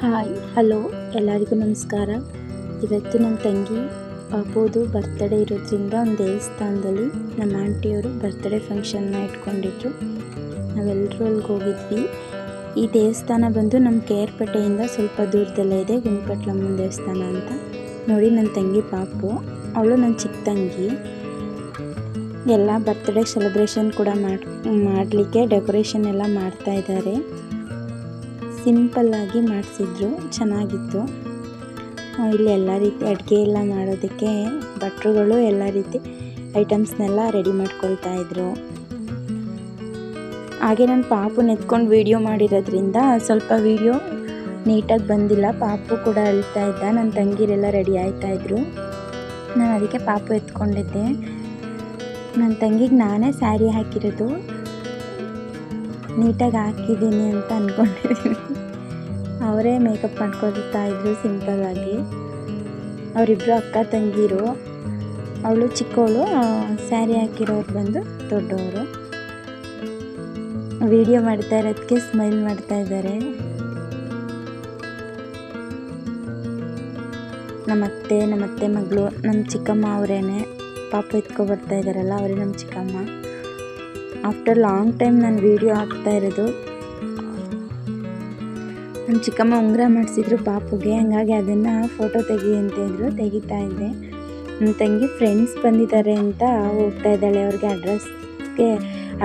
Hi hello ಎಲ್ಲರಿಗೂ ನಮಸ್ಕಾರ. ಇವತ್ತು ನನ್ನ ತಂಗಿ ಪಾಪುದು ಬರ್ತ್ಡೇ ಇರೋದ್ರಿಂದ ಒಂದು ದೇವಸ್ಥಾನದಲ್ಲಿ ನಮ್ಮ ಆಂಟಿಯವರು ಬರ್ತ್ಡೇ ಫಂಕ್ಷನ್ನ ಇಟ್ಕೊಂಡಿದ್ರು. ನಾವೆಲ್ಲರೂ ಅಲ್ಲಿಗೆ ಹೋಗಿದ್ವಿ. ಈ ದೇವಸ್ಥಾನ ಬಂದು ನಮ್ಮ ಕೇರ್ಪೇಟೆಯಿಂದ ಸ್ವಲ್ಪ ದೂರದಲ್ಲೇ ಇದೆ, ಗುಂಡ್ಕಟ್ಲಮ್ಮನ ದೇವಸ್ಥಾನ ಅಂತ. ನೋಡಿ ನನ್ನ ತಂಗಿ ಪಾಪು, ಅವಳು ನನ್ನ ಚಿಕ್ಕ ತಂಗಿ. ಎಲ್ಲ ಬರ್ತ್ಡೇ ಸೆಲೆಬ್ರೇಷನ್ ಕೂಡ ಮಾಡಲಿಕ್ಕೆ ಡೆಕೋರೇಷನ್ ಎಲ್ಲ ಮಾಡ್ತಾಯಿದ್ದಾರೆ. ಸಿಂಪಲ್ಲಾಗಿ ಮಾಡಿಸಿದ್ರು, ಚೆನ್ನಾಗಿತ್ತು. ಇಲ್ಲಿ ಎಲ್ಲ ರೀತಿ ಅಡುಗೆ ಎಲ್ಲ ಮಾಡೋದಕ್ಕೆ ಭಟ್ರುಗಳು ಎಲ್ಲ ರೀತಿ ಐಟಮ್ಸ್ನೆಲ್ಲ ರೆಡಿ ಮಾಡ್ಕೊಳ್ತಾ ಇದ್ರು. ಹಾಗೆ ನಾನು ಪಾಪು ಎತ್ಕೊಂಡು ವೀಡಿಯೋ ಮಾಡಿರೋದ್ರಿಂದ ಸ್ವಲ್ಪ ವೀಡಿಯೋ ನೀಟಾಗಿ ಬಂದಿಲ್ಲ. ಪಾಪು ಕೂಡ ಅಳ್ತಾ ಇದ್ದ, ನನ್ನ ತಂಗಿರೆಲ್ಲ ರೆಡಿ ಆಯ್ತಾಯಿದ್ರು. ನಾನು ಅದಕ್ಕೆ ಪಾಪು ಎತ್ಕೊಂಡಿದ್ದೆ. ನನ್ನ ತಂಗಿಗೆ ನಾನೇ ಸ್ಯಾರಿ ಹಾಕಿರೋದು, ನೀಟಾಗಿ ಹಾಕಿದ್ದೀನಿ ಅಂತ ಅಂದ್ಕೊಂಡಿದ್ದೀನಿ. ಅವರೇ ಮೇಕಪ್ ಮಾಡ್ಕೊಳ್ತಾ ಇದ್ರು ಸಿಂಪಲ್ಲಾಗಿ. ಅವರಿಬ್ಬರು ಅಕ್ಕ ತಂಗಿರು. ಅವಳು ಚಿಕ್ಕವಳು, ಸ್ಯಾರಿ ಹಾಕಿರೋರು ಬಂದು ದೊಡ್ಡವರು. ವಿಡಿಯೋ ಮಾಡ್ತಾ ಇರೋದಕ್ಕೆ ಸ್ಮೈಲ್ ಮಾಡ್ತಾ ಇದ್ದಾರೆ. ನಮ್ಮತ್ತೆ ಮಗಳು, ನಮ್ಮ ಚಿಕ್ಕಮ್ಮ ಅವರೇನೆ. ಪಾಪು ಎತ್ಕೊಬರ್ತಾ ಇದ್ದಾರಲ್ಲ ಅವರೇ ನಮ್ಮ ಚಿಕ್ಕಮ್ಮ. ಆಫ್ಟರ್ ಲಾಂಗ್ ಟೈಮ್ ನಾನು ವೀಡಿಯೋ ಹಾಕ್ತಾ ಇರೋದು. ನಮ್ಮ ಚಿಕ್ಕಮ್ಮ ಉಂಗುರ ಮಾಡಿಸಿದ್ರು ಪಾಪುಗೆ, ಹಂಗಾಗಿ ಅದನ್ನು ಫೋಟೋ ತೆಗಿ ಅಂತ ಇದ್ರು, ತೆಗಿತಾ ಇದ್ದೆ. ನನ್ನ ತಂಗಿ ಫ್ರೆಂಡ್ಸ್ ಬಂದಿದ್ದಾರೆ ಅಂತ ಹೋಗ್ತಾ ಇದ್ದಾಳೆ. ಅವ್ರಿಗೆ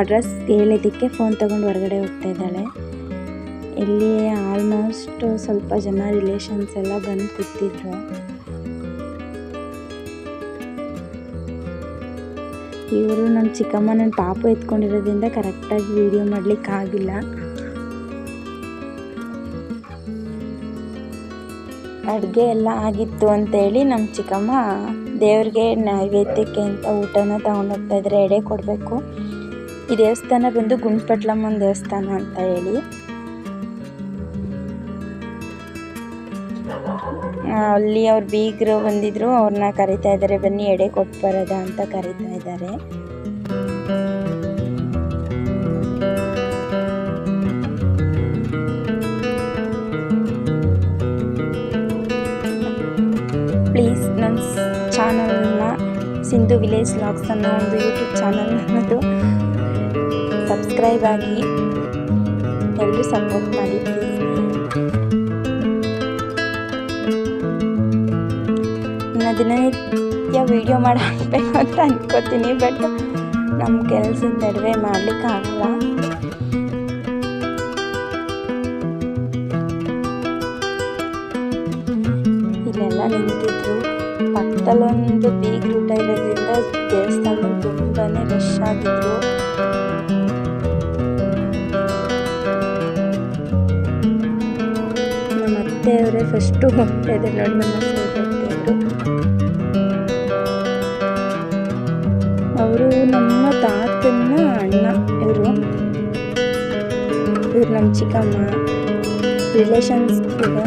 ಅಡ್ರೆಸ್ ಹೇಳೋದಕ್ಕೆ ಫೋನ್ ತೊಗೊಂಡು ಹೊರಗಡೆ ಹೋಗ್ತಾ ಇದ್ದಾಳೆ. ಇಲ್ಲಿ ಆಲ್ಮೋಸ್ಟ್ ಸ್ವಲ್ಪ ಜನ ರಿಲೇಷನ್ಸ್ ಎಲ್ಲ ಬಂದು ಕೂತಿದ್ರು. ಇವರು ನಮ್ಮ ಚಿಕ್ಕಮ್ಮ ನನ್ನ ಪಾಪು ಎತ್ಕೊಂಡಿರೋದ್ರಿಂದ ಕರೆಕ್ಟಾಗಿ ವೀಡಿಯೋ ಮಾಡಲಿಕ್ಕಾಗಿಲ್ಲ. ಅಡುಗೆ ಎಲ್ಲ ಆಗಿತ್ತು ಅಂತೇಳಿ ನಮ್ಮ ಚಿಕ್ಕಮ್ಮ ದೇವ್ರಿಗೆ ನೈವೇದ್ಯಕ್ಕೆ ಅಂತ ಊಟನ ತಗೊಂಡೋಗ್ತಾ ಇದ್ದಾರೆ. ಎಡೆ ಕೊಡಬೇಕು. ಈ ದೇವಸ್ಥಾನ ಬಂದು ಗುಂಡ್ಕಟ್ಲಮ್ಮನ ದೇವಸ್ಥಾನ ಅಂತ ಹೇಳಿ. ಅಲ್ಲಿ ಅವ್ರ ಬೀಗರು ಬಂದಿದ್ರು, ಅವ್ರನ್ನ ಕರಿತಾ ಇದ್ದಾರೆ, ಬನ್ನಿ ಎಡೆ ಕೊಟ್ಟು ಬರೋದ ಅಂತ ಕರಿತಾ ಇದ್ದಾರೆ. ಪ್ಲೀಸ್ ನನ್ನ ಚಾನಲ್ನ ಸಿಂಧು ವಿಲೇಜ್ ವ್ಲಾಗ್ಸ್ ಅನ್ನೋ ಒಂದು ಯೂಟ್ಯೂಬ್ ಚಾನಲ್ ನನ್ನದು ಸಬ್ಸ್ಕ್ರೈಬ್ ಆಗಿ ಎಲ್ಲರೂ ಸಪೋರ್ಟ್ ಮಾಡಿ ಪ್ಲೀಸ್. ದಿನನಿತ್ಯ ವೀಡಿಯೋ ಮಾಡಿ ಹಾಕಬೇಕು ಅಂತ ಅನ್ಕೋತೀನಿ, ಬಟ್ ನಮ್ಮ ಕೆಲಸದ ನಡುವೆ ಮಾಡಲಿಕ್ಕಾಗಲ್ಲ. ಇಲ್ಲೆಲ್ಲ ನಿಂತಿದ್ರು. ಪಕ್ಕದಲ್ಲೊಂದು ಬೀಗ್ ಊಟ ಇರೋದ್ರಿಂದ ದೇವಸ್ಥಾನ ತುಂಬಾ ರಶ್ ಆಗಿದ್ರು. ನಮ್ಮ ಅತ್ತೆಯವರೇ ಫಸ್ಟು ಹೋಗ್ತಾ ಇದ್ದಾರೆ ನೋಡಿ. ನಮ್ಮ ಅವರು ನಮ್ಮ ತಾತನ ಅಣ್ಣ. ಇವರು ನಮ್ಮ ಚಿಕ್ಕಮ್ಮ ರಿಲೇಷನ್ಸ್ ಕೂಡ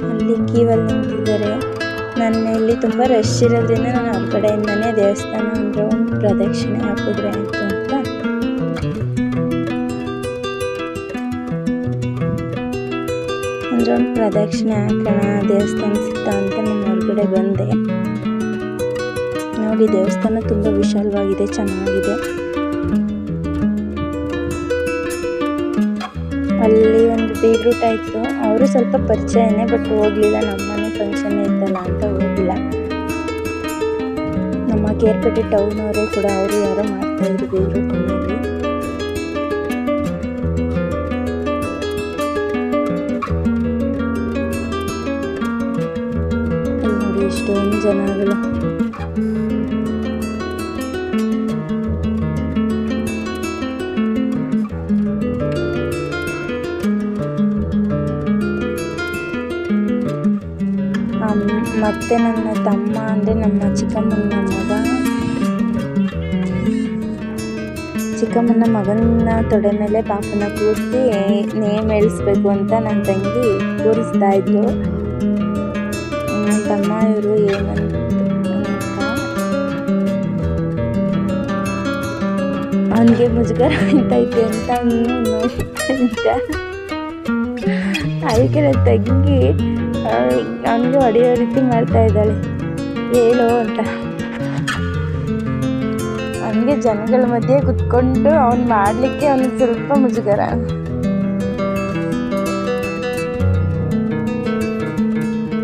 ಅಲ್ಲಿ ಕ್ಯೂವಲ್ಲಿ ನಿಂತಿದ್ದಾರೆ. ನನ್ನ ಇಲ್ಲಿ ತುಂಬ ರಶ್ ಇರೋದ್ರಿಂದ ನಾನು ಹೊರಗಡೆಯಿಂದನೇ ದೇವಸ್ಥಾನ ಅಂದರೆ ಒಂದು ಪ್ರದಕ್ಷಿಣೆ ಹಾಕಿದ್ರೆ ಆಯಿತು ಅಂತ ಅಂದರೆ ಒಂದು ಪ್ರದಕ್ಷಿಣೆ ಹಾಕೋಣ ದೇವಸ್ಥಾನ ಸಿಗ್ತಾ ಅಂತ ನಾನು ಹೊರಗಡೆ ಬಂದೆ. ನೋಡಿ ದೇವಸ್ಥಾನ ತುಂಬ ವಿಶಾಲವಾಗಿದೆ, ಚೆನ್ನಾಗಿದೆ. ಅಲ್ಲಿ ಒಂದು ಬೀಗ್ರೂಟ ಇತ್ತು, ಅವರು ಸ್ವಲ್ಪ ಪರಿಚಯನೇ, ಬಟ್ ಹೋಗಲಿಲ್ಲ. ನಮ್ಮನೆ ಫಂಕ್ಷನ್ ಇತ್ತಲ್ಲ ಅಂತ ಹೋಗಿಲ್ಲ. ನಮ್ಮ ಕೇರ್ಪೇಟೆ ಟೌನ್ ಅವರೇ ಕೂಡ ಅವರು ಯಾರೋ ಮಾಡ್ತಾಯಿದ್ರು ಬೀಗ್ರೂಟನಲ್ಲಿ. ನೋಡಿ ಎಷ್ಟೊಂದು ಜನಗಳು. ಮತ್ತೆ ನನ್ನ ತಮ್ಮ ಅಂದರೆ ನಮ್ಮ ಚಿಕ್ಕಮ್ಮನ ಮಗನ ತೊಡೆ ಮೇಲೆ ಪಾಪನ ಕೂರಿಸಿ ನೇಮ್ ಹೇಳಿಸ್ಬೇಕು ಅಂತ ನನ್ನ ತಂಗಿ ಕೂರಿಸ್ತಾ ಇದ್ಲು. ನನ್ನ ತಮ್ಮ ಇವರು ಏನಂತ ಅವನಿಗೆ ಮುಜುಗರ ಆಯ್ತೈತೆ ಅಂತ ನೋಡ್ತಾ ಅದಕ್ಕೆ ನನ್ನ ತಂಗಿ ಅವನಿಗೆ ಹೊಡೆಯೋ ರೀತಿ ಮಾಡ್ತಾ ಇದ್ದಾಳೆ, ಹೇಳು ಅಂತ. ಅವನಿಗೆ ಜನಗಳ ಮಧ್ಯೆ ಕುತ್ಕೊಂಡು ಅವ್ನು ಮಾಡಲಿಕ್ಕೆ ಅವನಿಗೆ ಸ್ವಲ್ಪ ಮುಜುಗರ.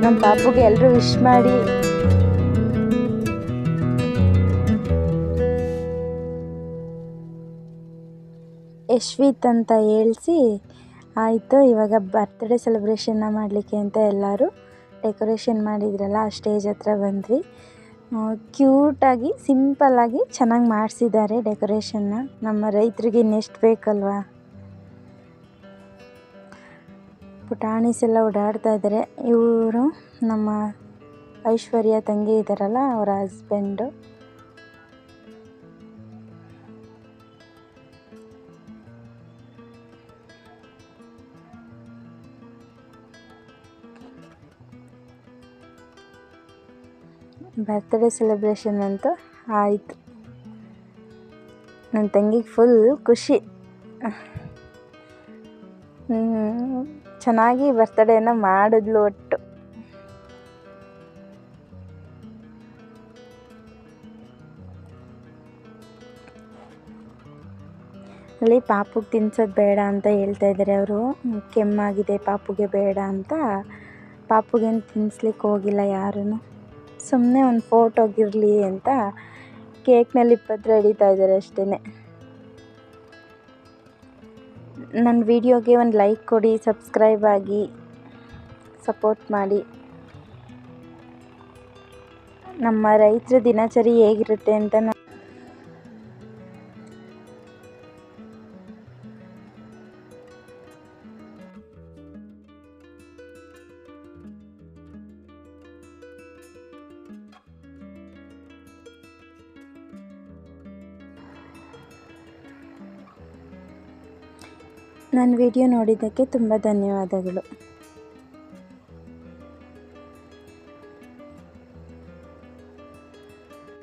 ನಮ್ಮ ಪಾಪುಗೆ ಎಲ್ಲರೂ ವಿಶ್ ಮಾಡಿ. ಯಶ್ವಿತ್ ಅಂತ ಹೇಳಿಸಿ ಆಯಿತು. ಇವಾಗ ಬರ್ತ್ಡೇ ಸೆಲೆಬ್ರೇಷನ್ನ ಮಾಡಲಿಕ್ಕೆ ಅಂತ ಎಲ್ಲರೂ ಡೆಕೋರೇಷನ್ ಮಾಡಿದ್ರಲ್ಲ ಆ ಸ್ಟೇಜ್ ಹತ್ರ ಬಂದ್ವಿ. ಕ್ಯೂಟಾಗಿ ಸಿಂಪಲ್ಲಾಗಿ ಚೆನ್ನಾಗಿ ಮಾಡಿಸಿದ್ದಾರೆ ಡೆಕೋರೇಷನ್ನ. ನಮ್ಮ ರೈತರಿಗೆ ಇನ್ನೆಷ್ಟು ಬೇಕಲ್ವಾ. ಪುಟಾಣೀಸ್ ಎಲ್ಲ ಓಡಾಡ್ತಾ ಇದ್ದಾರೆ. ಇವರು ನಮ್ಮ ಐಶ್ವರ್ಯ ತಂಗಿ ಇದ್ದಾರಲ್ಲ, ಅವರ ಹಸ್ಬೆಂಡು. ಬರ್ತ್ಡೇ ಸೆಲೆಬ್ರೇಷನ್ ಅಂತೂ ಆಯಿತು. ನನ್ನ ತಂಗಿಗೆ ಫುಲ್ ಖುಷಿ. ಚೆನ್ನಾಗಿ ಬರ್ತ್ಡೇನ ಮಾಡಿದ್ಲು ಒಟ್ಟು. ಅಲ್ಲಿ ಪಾಪುಗೆ ತಿನ್ಸೋದು ಬೇಡ ಅಂತ ಹೇಳ್ತಾ ಇದ್ದಾರೆ ಅವರು. ಕೆಮ್ಮಾಗಿದೆ ಪಾಪುಗೆ ಬೇಡ ಅಂತ ಪಾಪುಗೇನು ತಿನ್ನಿಸ್ಲಿಕ್ಕೆ ಹೋಗಿಲ್ಲ ಯಾರೂ. ಸುಮ್ಮನೆ ಒಂದು ಫೋಟೋಗಿರಲಿ ಅಂತ ಕೇಕ್ನಲ್ಲಿ ಪತ್ರ ಹಿಡಿತಾ ಇದ್ದಾರೆ ಅಷ್ಟೇ. ನನ್ನ ವಿಡಿಯೋಗೆ ಒಂದು ಲೈಕ್ ಕೊಡಿ, ಸಬ್ಸ್ಕ್ರೈಬ್ ಆಗಿ ಸಪೋರ್ಟ್ ಮಾಡಿ. ನಮ್ಮ ರೈತರ ದಿನಚರಿ ಹೇಗಿರುತ್ತೆ ಅಂತ ನನ್ನ ವಿಡಿಯೋ ನೋಡಿದ್ದಕ್ಕೆ ತುಂಬ ಧನ್ಯವಾದಗಳು.